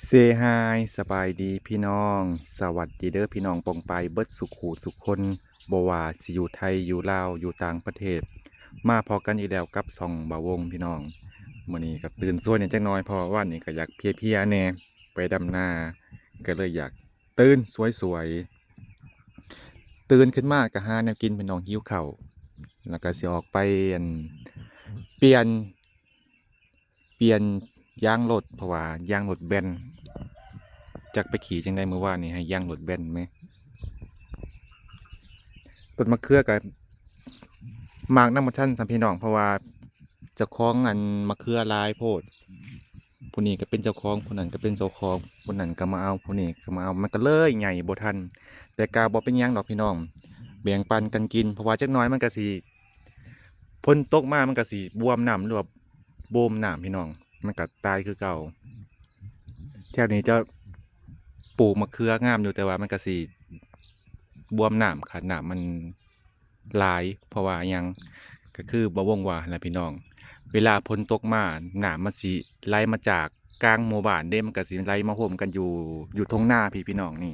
เซฮายสบายดีพี่น้องสวัสดีเด้อพี่น้องปองไปเบิดสุขหูสุขคนบว่าสิอยู่ไทยอยู่ลาวอยู่ต่างประเทศมาพอกันอีกแล้วกับส่องบ่าวงพี่น้องมื้อนี้ก็ตื่นสวยนิดจักหน่อยเพราะว่าวันนี้ก็อยากเพลียๆแหน่ไปดำนาก็เลยอยากตื่นสวยๆตื่นขึ้นมาก็หาแนวกินพี่น้องหิวข้าวแล้วก็สิออกไปอั่นเปลี่ยนเปลี่ยนยางรถเพราะว่ายางรถแบน จักไปขี่จังได้เมื่อวานนี่ให้ย่างรถแบนไหมต้นมะเขือกับมากน้ำมันชันสามพี่น้องเพราะว่าเจ้าของอันมะเขือลายโพดผู้นี้ก็เป็นเจ้าของผู้นั้นก็เป็นเจ้าของผู้นั้นก็มาเอาผู้นี้ก็มาเอามันก็เลยใหญ่บ่ทันแต่กาบ่เป็นหยังดอกพี่น้องแบ่งปันกันกินเพราะว่าจักหน้อยมันก็สิพ้นตกมามันก็สิบวมน้ำหรือว่าโบมน้ำพี่น้องมันก็ตายคือเก่าแถวนี้จะปลูกมะเขืองามอยู่แต่ว่ามันก็สิบวมน้ำค่ะน้ำมันหลายเพราะว่าหยังก็คือบ่วงว่าแหละพี่น้องเวลาฝนตกมาน้ำมันสิไหลมาจากกลางหมู่บ้านเด้มันก็สิไหลมาโฮมกันอยู่ทงนาพี่น้องนี่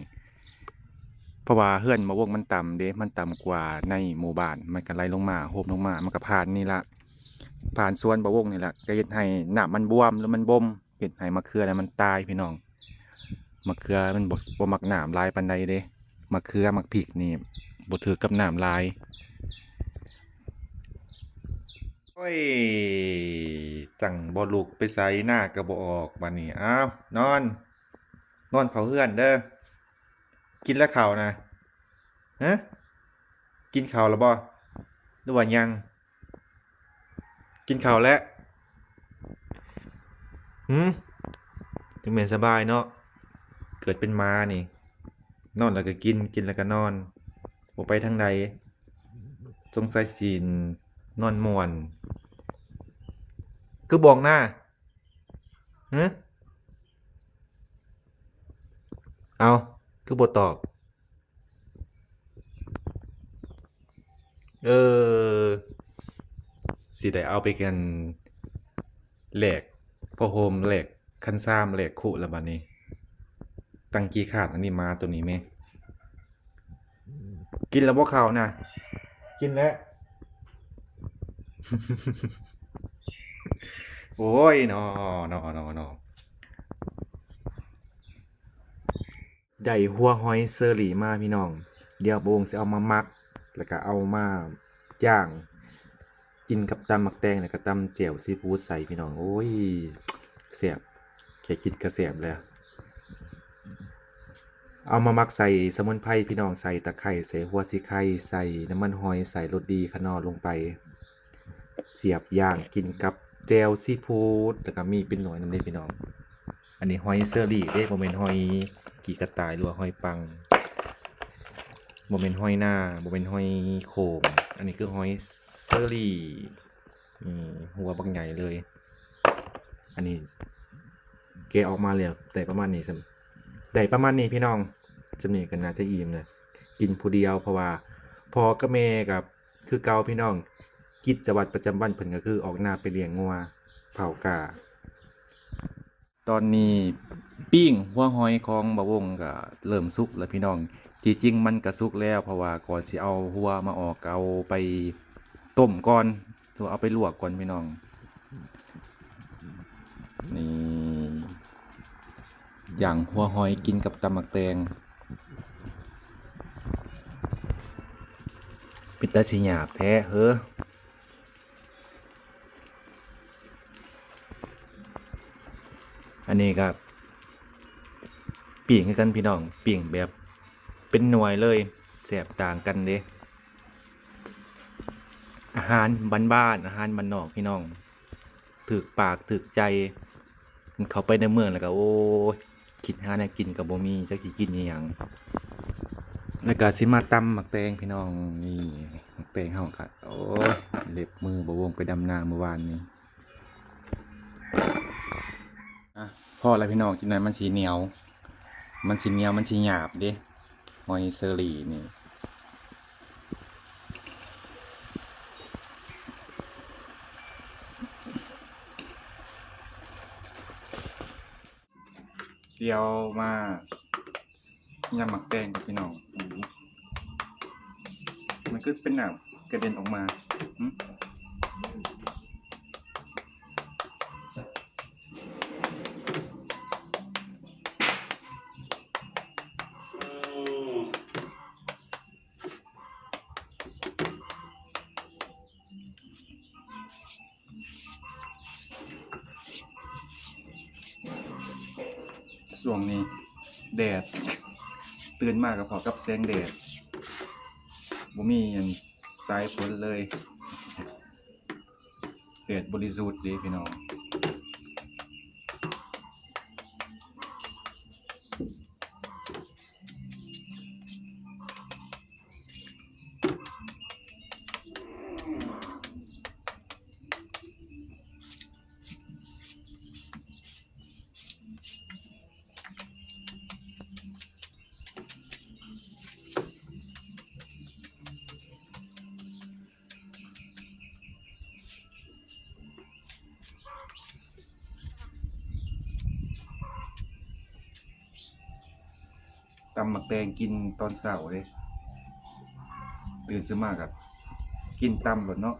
เพราะว่าเฮือนมะวงมันต่ำเด้มันต่ำกว่าในหมู่บ้านมันก็ไหลลงมาโฮมลงมามันก็ผ่านนี่ละผ่านสวนบะวงนี่ละก็เฮ็ดให้น้ำมันบวมแล้วมันบ่มเฮ็ดให้มะเขือน่ะมันตายพี่น้อง มะเขือมันบ่มักน้ำลายปานใดเด้มะเขือมักพริกนี่บ่ถือกับน้ำลายโอ้ยจังบ่ลุกไปไสหน้าก็บ่ออกบัดนี้อ้าวนอนนอนเผาเฮือนเด้อกินแล้วข้าวนะฮะกินข้าวแล้วบ่หรือว่ายังกินข้าวแล้วหืมจังแม่นสบายเนาะเกิดเป็นม้านี่นอนแล้วก็กินกินแล้วก็นอนบ่ไปทางใดสงสัยสินอนม่วนคือบอกหน้าฮะ เอาคือบทตอบเออสิได้เอาไปกันแหลกพอโฮมแหลกคันซ้ำแหลกคุแล้วบัดนี้ตั้งกี่ขาดอันนี้มาตัวนี้แม่กินแล้วบ่เข้านะกินแล้วโอ้ยนอได้หัวหอยเซอรี่มาพี่น้องเดี๋ยวโบงสิเอามามักแล้วก็เอามาย่างกินกับตำหมักแตงแล้วก็ตำแจ่วซีฟู้ดใส่พี่น้องโอ้ยแซ่บแค่คิดก็แซ่บแล้วเอามามักใส่สมุนไพรพี่น้องใส่ตะไคร้ใส่หัวสิไข่ใส่น้ำมันหอยใส่รสดีขนอลงไปเสียบย่างกินกับแจ่วซีฟู้ดแล้วก็มีเป็นหน่อยนำเด้พี่น้องอันนี้หอยเชอรี่เด้บ่แม่นหอยกี่กระต่ายหรือว่าหอยปังบ่แม่นหอยนาบ่แม่นหอยโข่งอันนี้คือหอยเชอรี่หัวบักใหญ่เลย อันนี้แกะออกมาแล้วได้ประมาณนี้ซ้ำได้ประมาณนี้พี่น้องจำนี้ก็น่าจะอิ่มเลยกินผู้เดียวเพราะว่าพ่อกับแม่กับคือเก่าพี่น้องกิจวัตรประจำวันเพิ่นก็คือออกนาไปเลี้ยงงัวเผากาตอนนี้ปิ้งหัวหอยของบ่าวงก็เริ่มสุกแล้วพี่น้องที่จริงมันก็สุกแล้วเพราะว่าก่อนสิเอาหัวมาออกก็เอาไปต้มก่อนหรือเอาไปลวกก่อนพี่น้องนี่อย่างหัวหอยกินกับตำหมักแตงเป็นตาสิหยาบแท้เฮ้ออันนี้ก็ปิ่งคือกันพี่น้องปิ่งแบบเป็นหน่วยเลยแสบต่างกันเด้อาหารบ้านๆอาหารบ้านนอกพี่น้องถึกปากถึกใจเข้าไปในเมืองแล้วก็โอ้ยคิดหาแนวกินกับบ่มีจักสิกินอีหยังแล้วก็สิมาตำหมักแตงพี่น้องนี่หมักแตงเฮาก็โอ้ยเล็บมือบ่วงไปดำนาเมื่อวานนี้อ่ะพอแล้วพี่น้องกินหน่อยมันสิเหนียวมันสิเหนียวมันสิหยาบเด้หอยเชอรี่นี่ เดี๋ยวมายำหมักแตงกับพี่น้องมันก็เป็นหนาวกระเด็นออกมาช่วงนี้แดดตื่นมากกับพอกับแสงแดดบ่มีอันสายฝนเลยแดดบริสุทธิ์ดีพี่น้องตำหมักแตงกินตอนเช้าเลยตื่นขึ้นมากับกินตำหมดเนาะ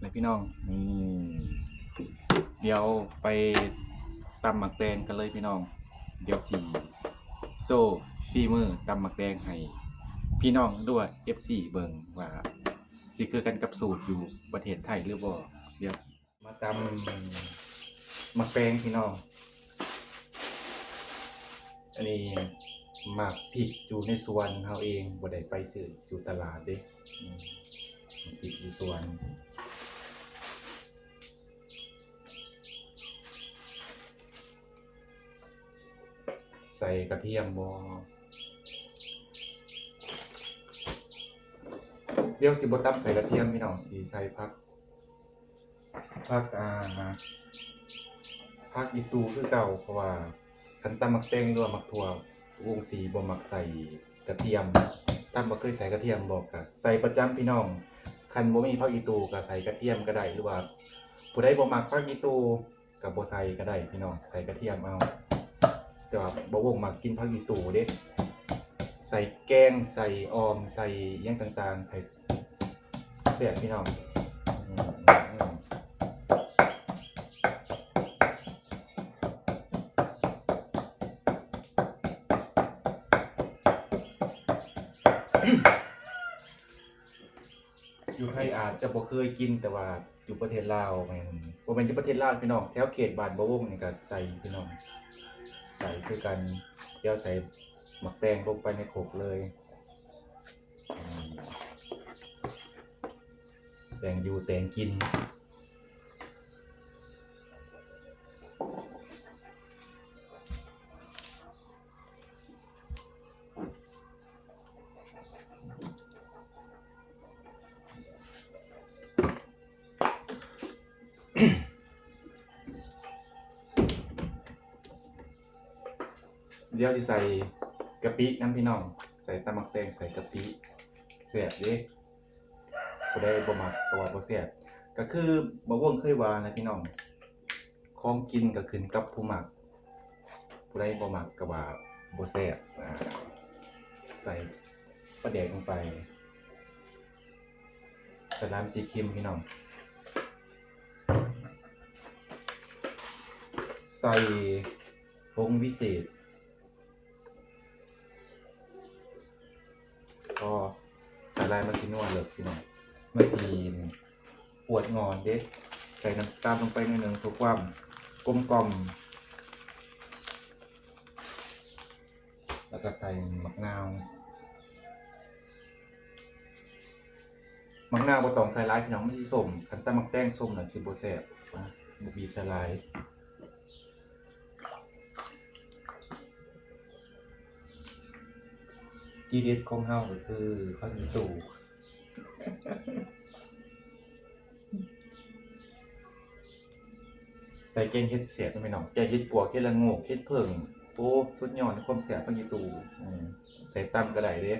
เลยพี่น้องนี่เดี๋ยวไปตำหมักแตงกันเลยพี่น้องเดี๋ยวสีโซ่ฝีมือตำหมักแตงให้พี่น้องด้วย FC เบิ่งว่าสิคือกันกับสูตรอยู่ประเทศไทยหรือบ่เดี๋ยวมาตำหมักแตงพี่น้องอันนี้หมักพริกอยู่ในสวนเฮาเองบ่ได้ไปซื้ออยู่ตลาดเด้พริกอยู่สวนใส่กระเทียมบ่เดี๋ยวสิบ่ตำใส่กระเทียมพี่น้องสิใส่ผักผักอีตูคือเก่าเพราะว่าคันตำหมักแตงหรือว่าหมักถั่ววงสีบ่มักใส่กระเทียมตำบ่เคยใส่กระเทียมบอกก็ใส่ประจำพี่น้องคันบ่มีผักอีตูก็ใส่กระเทียมก็ได้หรือว่าผู้ใดบ่มักผักอีตูก็บ่ใส่ก็ได้พี่น้องใส่กระเทียมเอาแต่ว่าบ่วงมักกินผักอีตูเด้ใส่แกงใส่ออมใส่หยังต่างๆใส่แซ่บพี่น้องอยู่ไทยอาจจะบ่เคยกินแต่ว่าอยู่ประเทศลาวแม่นบ่แม่นอยู่ประเทศลาวพี่น้องแถวเขตบ้านบ่วงนี่ก็ใส่พี่น้องใส่คือกันเดี๋ยวใส่หมักแตงลงไปในโขกเลยแตงอยู่แตงกินเดี๋ยวสิใส่กะปิน้ำพี่น้องใส่ตำหมักแตงใส่กะปิแซ่บเด้บ่ได้บ่มักก็ว่าบ่แซ่บก็คือบ่วงเคยว่านะพี่น้องของกินก็ขึ้นกับผู้มักผู้ใดบ่มักก็ว่าบ่แซ่บใส่ปลาแดกลงไปใส่น้ำจีเค็มพี่น้องใส่ผงวิเศษก็ใส่ลายมาสินวดเลยพี่น้องมาสีปวดงอนเด็ดใส่น้ำตาลลงไปนิดนึงเพื่อความกลมกล่อมแล้วก็ใส่มะนาวบ่ต้องใส่ลายพี่น้องไม่ใช่ส้มคันตำมักแตงส้มน่ะสิบ่แซ่บบ่บีบใส่ลายทีเด็ดของเฮาก็คือข้าวเหนียวตู่ใส่แกงเห็ดเสียบไปหน่อยแกงเห็ดปวกเห็ดละโงกเห็ดเพิ่งโอ้สุดยอดความแซ่บข้าวเหนียวตู่ใส่ตำก็ได้เด้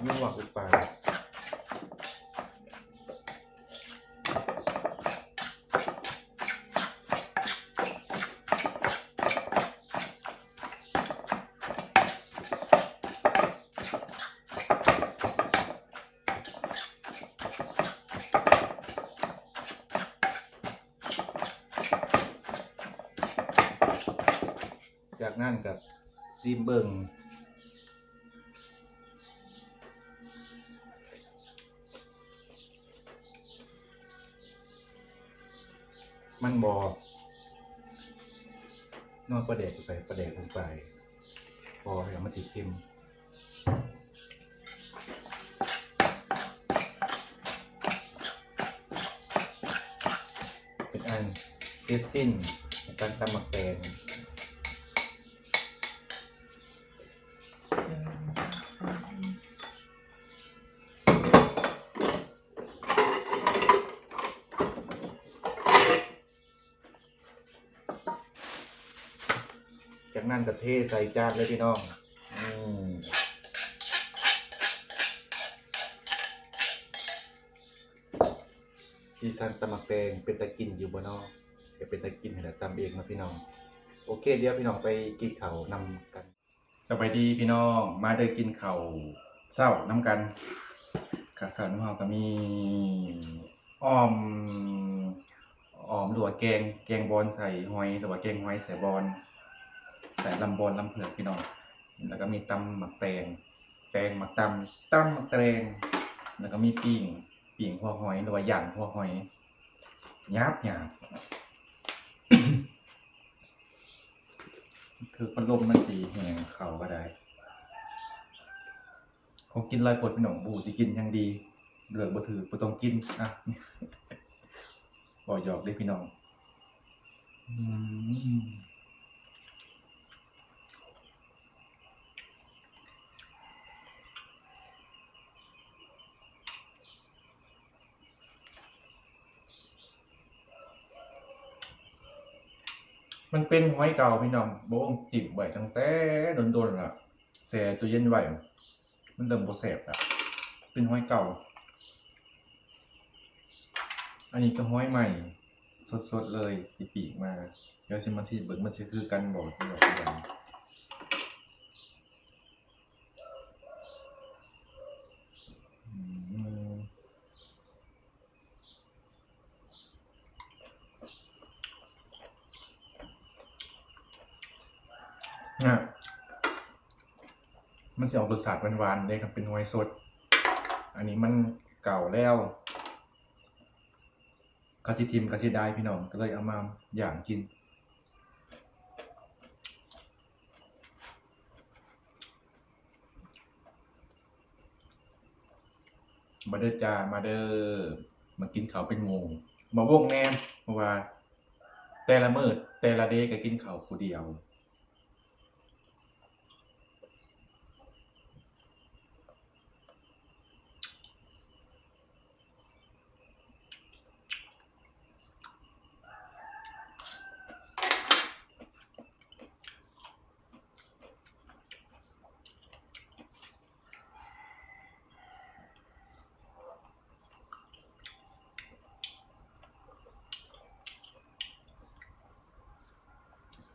ยั่วอุปา นั้นกับซีมเบิงมันบอนอนประเดกไปประเดกลงไปพอให้มันสีเค็มเป็นอันเสร็จสิ้นการตำหมักแตงจากนั้นก็เทใส่จานเลยพี่น้องซีซันตำหมักแตงเป็นตะกินอยู่บ่นอกจะเป็นตะกินให้ตำเองนะพี่น้องโอเคเดี๋ยวพี่น้องไปกินข้าวนำกันสวัสดีพี่น้องมาเด้อกินข้าวเช้าน้ำกันข้าวเช้าน้ำเฮาก็มีอ้อมหรือว่าแกงบอนใส่หอยหรือว่าแกงหอยใส่บอนใส่ลำบอนลำเผือกพี่น้องแล้วก็มีตำหมักแตงหมักตำหมักแตงแล้วก็มีปิ้งหัวหอยหรือว่าย่างหัวหอยหยาบถือพัดลมมันสีแห้งเข่าก็ได้คงกินลายปดพี่น้องบูสิกินยังดีเหลืองบ่ถือบ่ต้องกินบ่หยอกได้พี่น้องมันเป็นหอยเก่าพี่น้องบ่ต้องจิบไว้ตั้งแต่โดนๆล่ะแช่ตู้เย็นไว้มันเริ่มบ่แซ่บแล้วเป็นหอยเก่าอันนี้ก็หอยใหม่สดๆเลยปีกมาเดี๋ยวสิมาที่เบิ่งมันสิคือกันบ่พี่น้องมันสิออกรสชาติหวานๆเลยครับเป็นหอยสดอันนี้มันเก่าแล้วกะสิทิมกะสิได้พี่น้องก็เลยเอามาย่างกินมาเด้อจ้ามาเด้อมากินข้าวเป็นหมู่มาวงแนมเพราะว่าแต่ละมื้อแต่ละเดย์ก็กินข้าวผู้เดียว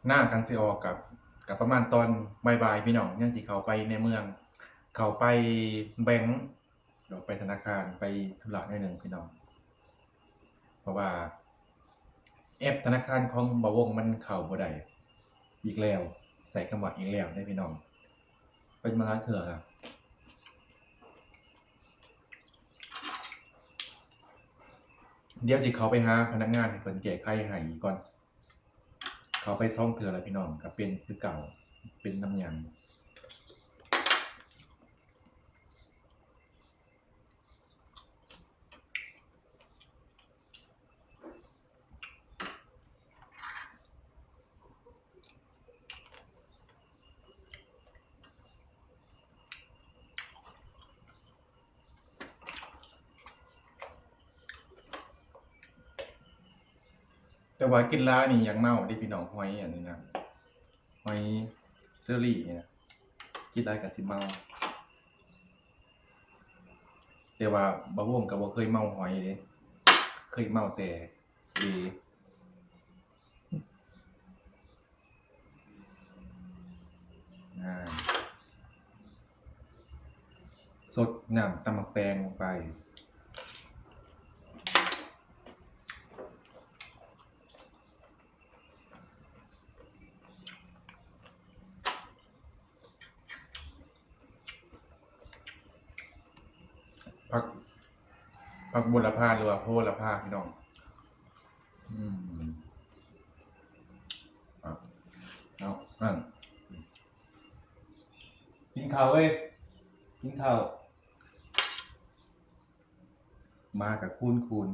หน้ากันสิออกกับประมาณตอนบ่ายๆพี่น้องยังสิเข้าไปในเมืองเข้าไปแบงก์หรือไปธนาคารไปธุระหน่อยหนึงพี่น้องเพราะว่าแอปธนาคารของบ่วงมันเข้าบ่ได้อีกแล้วใส่คำว่าอีกแล้วได้พี่น้องเป็นมาหลายเทื่อครับเดี๋ยวสิเข้าไปหาพนักงานให้เพิ่นแก้ไขให้อีกก่อนเข้าไป2เทื่อแล้วพี่น้องก็เป็นคือเก่าเป็นน้ำยำแต่ว่ากินร้านนี่ยังเมาดิพี่น้องหอยอันนี้นะหอยเชอรี่เนี่ยกินได้ก็สิเมาแต่ว่าบ่วงก็บ่เคยเมาหอยเด้เคยเมาแต่เดอ่าสดน้ำตำบักแตงลงไป ผักผักบุรพาหรือว่าโหระพาพี่น้องอืมเอาเอานั่นกินข้าวเว้ยกินข้าวมากับคูณ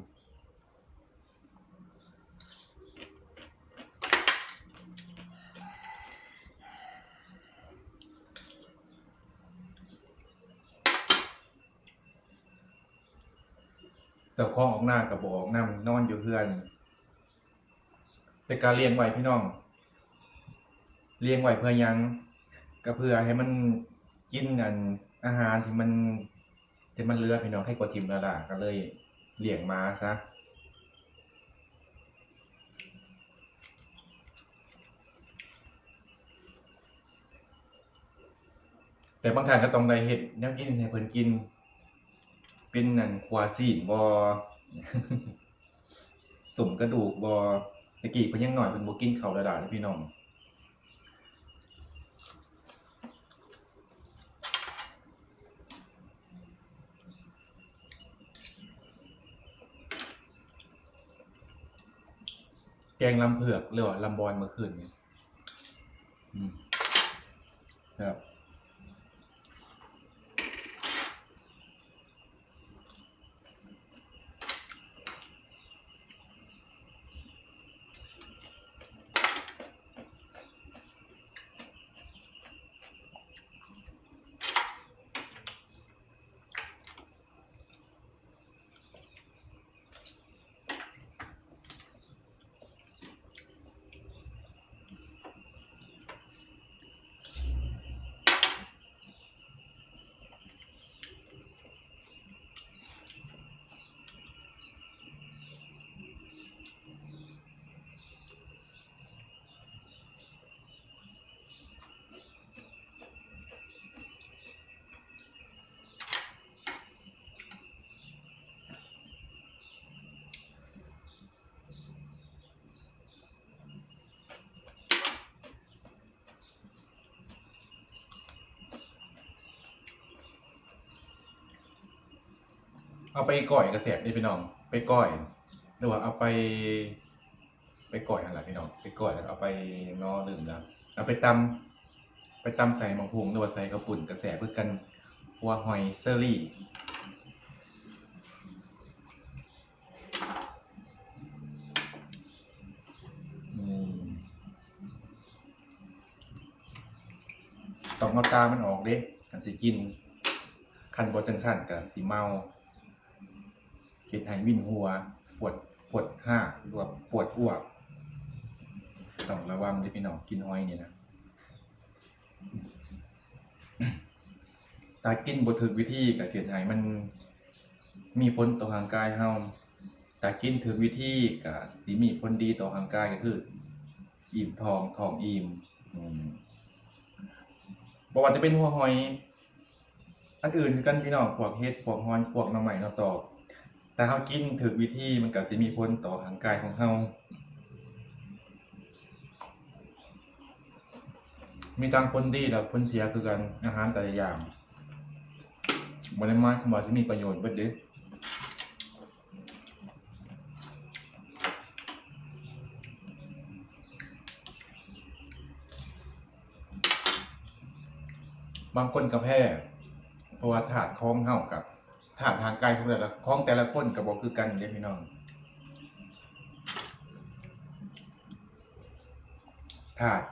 เจ้าของออกหน้ากับบอกนำนอนอยู่เพื่อนเป็นการเลี้ยงไว้พี่น้องเลี้ยงไว้เพื่อยังก็เพื่อให้มันกินอันอาหารที่มันเหลือพี่น้องให้กว่าทิมแล้วล่ะก็เลยเลี้ยงมาซะแต่บางท่านก็ต้องได้เฮ็ดแนวกินให้เพิ่นกินเป็นนั่นขัวซีนบ่ ตุ่มกระดูกบ่ตะกี้เพิ่นยังน้อยเพิ่นบ่กินข้าวแล้วล่ะเด้อพี่น้องแกงลำเผือกหรือว่าลำบอนเมื่อคืนนี้อืมครับเอาไปก้อยก็แซ่บเด้พี่น้องไปก้อยหรือว่าเอาไปก้อยหั่นล่ะพี่น้องไปก้อยแล้วก็เอาไปงอลืมแล้วเอาไปตำใส่หม่กหุงหรือว่าใส่ข้าวปุ้นก็แซ่บคือกันหัวหอยเชอรี่อืมต้องเอาตามันออกเด้คันสิกินคันบ่จั่งซั้นก็สิเมาเฮ็ดให้วินหัวปวดปวดหากหรือว่าปวดอ้วกต้องระวังเด้อพี่น้องกินหอยนี่นะถ้ากินบ่ถูกวิธีก็สิเฮ็ดให้มันมีผลต่อร่างกายเราถ้ากินถูกวิธีก็สิมีผลดีต่อร่างกายก็คืออิ่มท้องท้องอิ่มอืมบ่ว่าจะเป็นหัวหอยอันอื่นคือกันพี่น้องพวกเห็ดพวกหอยพวกหน่อไม้หน่อตอกถ้าเรากินถูกวิธีมันก็สิมีผลต่อร่างกายของเรามีทั้งผลดีและผลเสียคือกันอาหารแต่ละอย่างบ่ได้หมายความว่าสิมีประโยชน์เบิดเดะบางคนก็แพ้เพราะว่าธาตุของเรากับธาตุทางกายของแต่ละคนก็บ่คือกันเด้พี่น้องธาตุ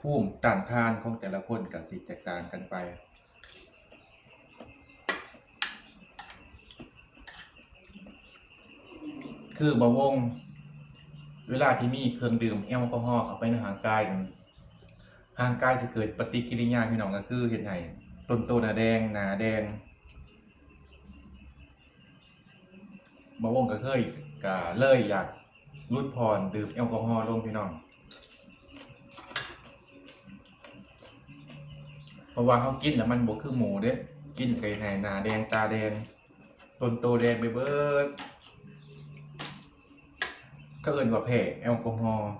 ภูมิต้านทานของแต่ละคนก็สิแตกต่างกันไปคือบางวงเวลาที่มีเครื่องดื่มแอลกอฮอล์เข้าไปในร่างกายนั่นร่างกายสิเกิดปฏิกิริยาพี่น้องก็คือเฮ็ดให้ต้นโตหน้าแดงหน้าแดงบางวงก็เลยอยากลดผ่อนดื่มแอลกอฮอล์ลงพี่น้องเพราะว่าเขากินแล้วมันบ่คือหมูเด้กินไก่ไหนหน้าแดงตาแดงต้นโตแดงไปเบิดก็เอิ้นว่าแพ้แอลกอฮอล์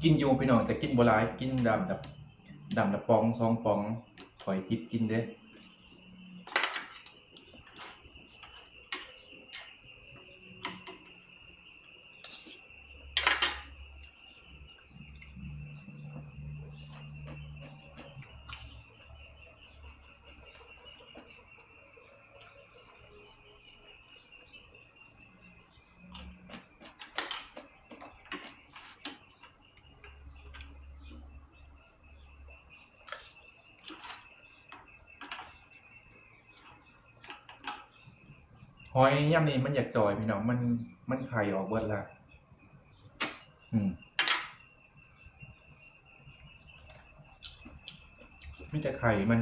กินอยู่พี่น้องแต่กินบ่หลายกินดำละปอง2 ปองถอยทิพย์กินเด้หอยย่ำนี้มันอยากจ่อยพี่น้องมันไข่ออกเบิดละอืมมีแต่ไข่มัน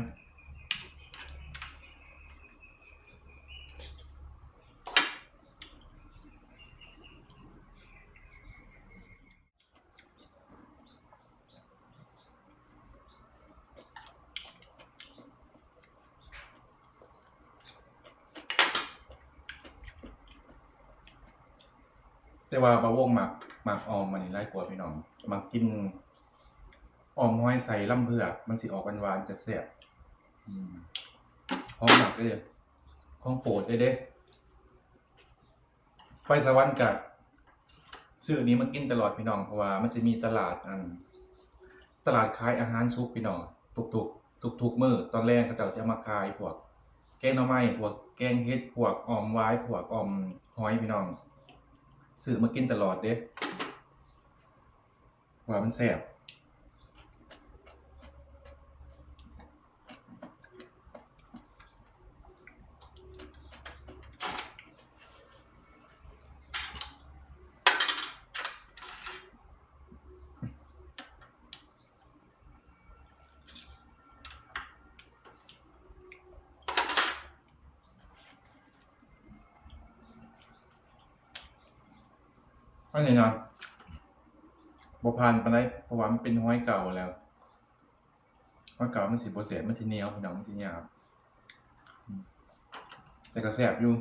แต่ว่าบะวงหมักออมมันนี่หลายกว่าพี่น้องมักกินออมหอยใส่ลำเผือกมันสิออกหวานๆแซ่บๆหอมหมักเด้อของโปรดเด้ไปสวรรค์กับซื้อนี้มากินตลอดพี่น้องเพราะว่ามันสิมีตลาดตลาดขายอาหารสุกพี่น้องทุกมื้อตอนแรกเขาเจ้าสิเอามาขายพวกแกงหน่อไม้พวกแกงเห็ดพวกออมหวายพวกออมหอยพี่น้องซื้อมากินตลอดเด้ว่ามันแซ่บอันนี้นะบ่ผ่านปานใดเพราะว่ามันเป็นหอยเก่าแล้วหอยเก่ามันสิบ่แซ่บมันสิเหนียวพี่น้องมันสิหยาบแต่ก็แซ่บอยู่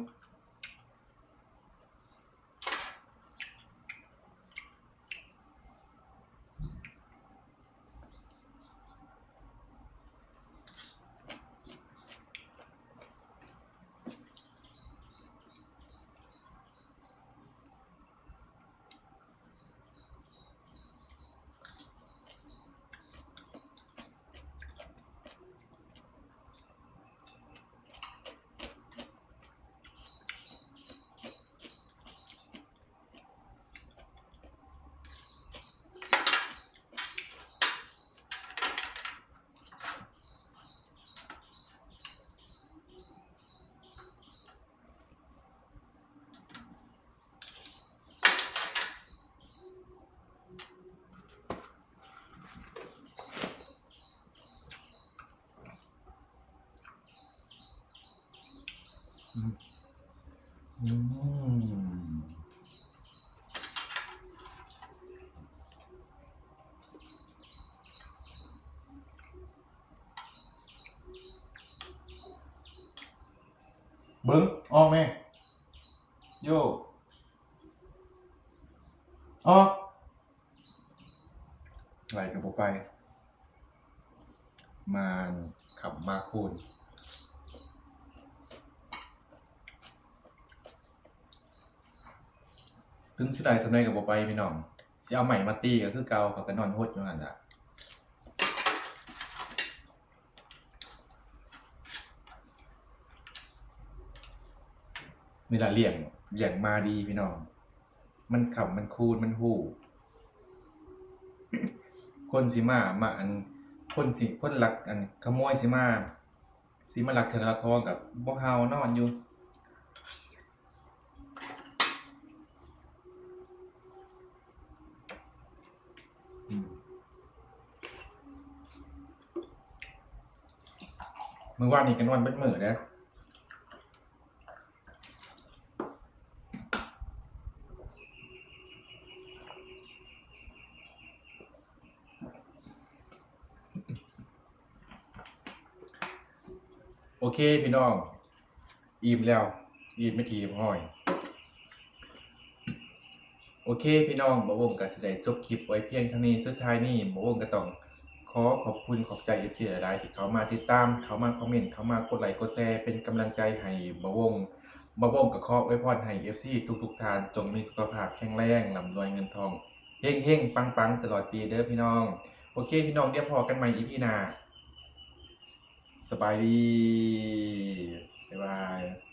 อืมอืมเบิ่งออกแม่โยออกไหลก็บ่ไปมาขับมาคูณถึงสิได้สำใดก็บ่ไปพี่น้องสิเอาไม้มาตีก็คือเก่าเขาก็นอนฮดอยู่นั่นล่ะนี่ล่ะเลี้ยงมาดีพี่น้องมันขำมันคูนมันฮู้คนสิมาคนลักขโมยสิมาลักเทื่อละคอกับบ่เห่านอนอยู่อืมมื้อวานนี้ก็นอนเบิดมื้อเด้อโอเคพี่น้องอิ่มแล้วอิ่มไม่ทีพอหอยโอ เคพี่น้องบ่วงก็สิได้จบคลิปไว้เพียงเท่านี้สุดท้ายนี้บ่วงก็ต้องขอขอบคุณขอบใจ FC หลายๆที่เขามาติดตามเขามาคอมเมนต์เขามากดไลค์กดแชร์เป็นกำลังใจให้บ่วงก็ขออวยพรให้ FC ทุกๆท่านจงมีสุขภาพแข็งแรงร่ำรวยเงินทองเฮงๆปังๆตลอดปีเด้อพี่น้องโอเคพี่น้องเดี๋ยวพอกันใหม่ EP หน้าสบายดีบ๊ายบาย